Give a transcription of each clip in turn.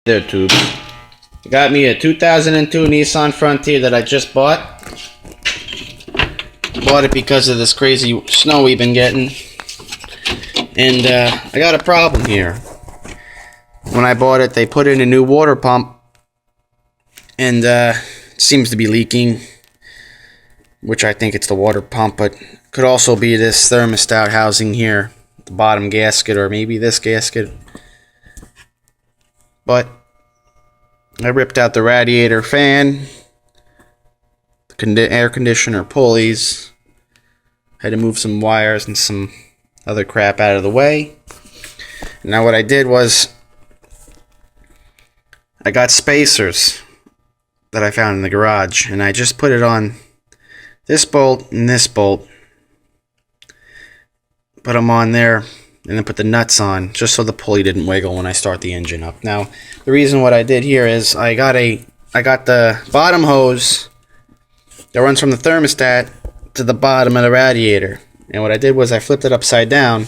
There, tube. Got me a 2002 Nissan Frontier that I just bought. Bought it because of this crazy snow we've been getting. And I got a problem here. When I bought it, they put in a new water pump. And it seems to be leaking. Which I think it's the water pump, but could also be this thermostat housing here. The bottom gasket, or maybe this gasket. But I ripped out the radiator fan, the air conditioner pulleys, had to move some wires and some other crap out of the way. Now what I did was I got spacers that I found in the garage, and I just put it on this bolt and this bolt. Put them on there, and then put the nuts on, just so the pulley didn't wiggle when I start the engine up. Now, the reason what I did here is I got the bottom hose that runs from the thermostat to the bottom of the radiator. And what I did was I flipped it upside down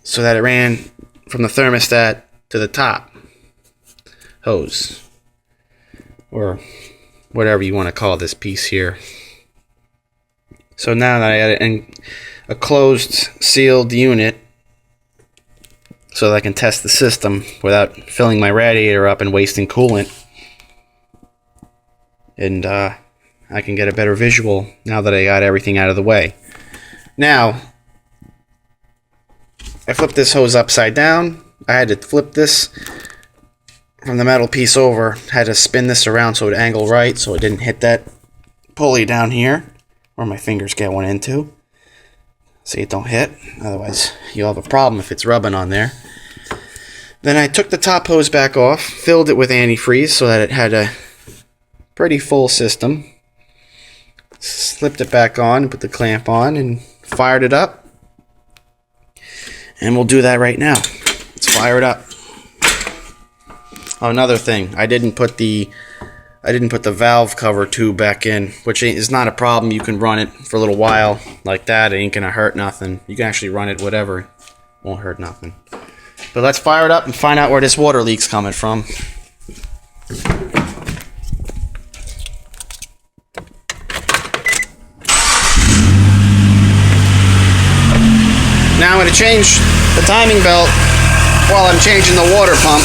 so that it ran from the thermostat to the top hose, or whatever you want to call this piece here. So now that I got it in a closed, sealed unit, so that I can test the system without filling my radiator up and wasting coolant, and I can get a better visual now that I got everything out of the way. Now, I flipped this hose upside down. I had to flip this from the metal piece over, had to spin this around so it would angle right, so it didn't hit that pulley down here, where my fingers get one into. So it don't hit, otherwise you'll have a problem if it's rubbing on there. Then I took the top hose back off, filled it with antifreeze so that it had a pretty full system. Slipped it back on, put the clamp on, and fired it up. And we'll do that right now. Let's fire it up. Oh, another thing, I didn't put the valve cover tube back in, which is not a problem. You can run it for a little while like that. It ain't gonna hurt nothing. You can actually run it whatever. Won't hurt nothing. But let's fire it up and find out where this water leak's coming from. Now I'm gonna change the timing belt while I'm changing the water pump.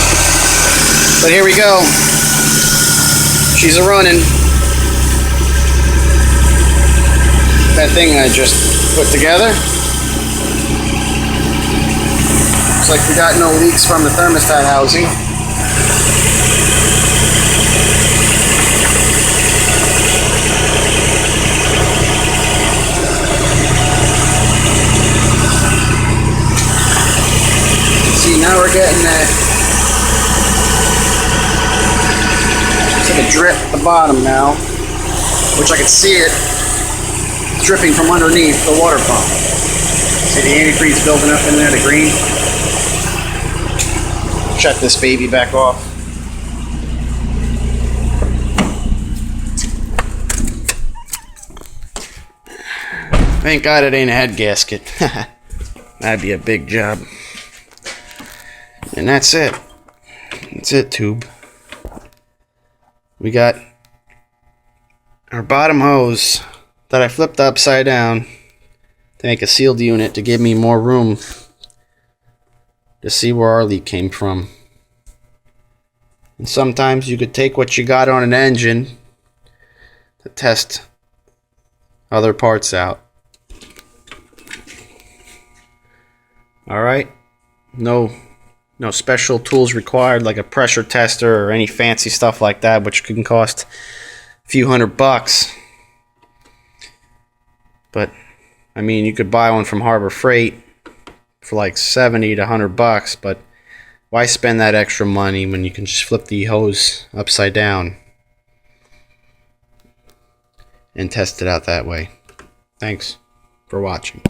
But here we go. She's a running. That thing I just put together. Looks like we got no leaks from the thermostat housing. See, now we're getting that. A drip at the bottom now, which I can see it dripping from underneath the water pump. See the antifreeze building up in there, the green. Shut this baby back off. Thank God it ain't a head gasket. That'd be a big job. And that's it. That's it, tube. We got our bottom hose that I flipped upside down to make a sealed unit to give me more room to see where our leak came from. And sometimes you could take what you got on an engine to test other parts out. Alright? No special tools required like a pressure tester or any fancy stuff like that, which can cost a few $100. But I mean, you could buy one from Harbor Freight for like $70 to $100, but why spend that extra money when you can just flip the hose upside down and test it out that way? Thanks for watching.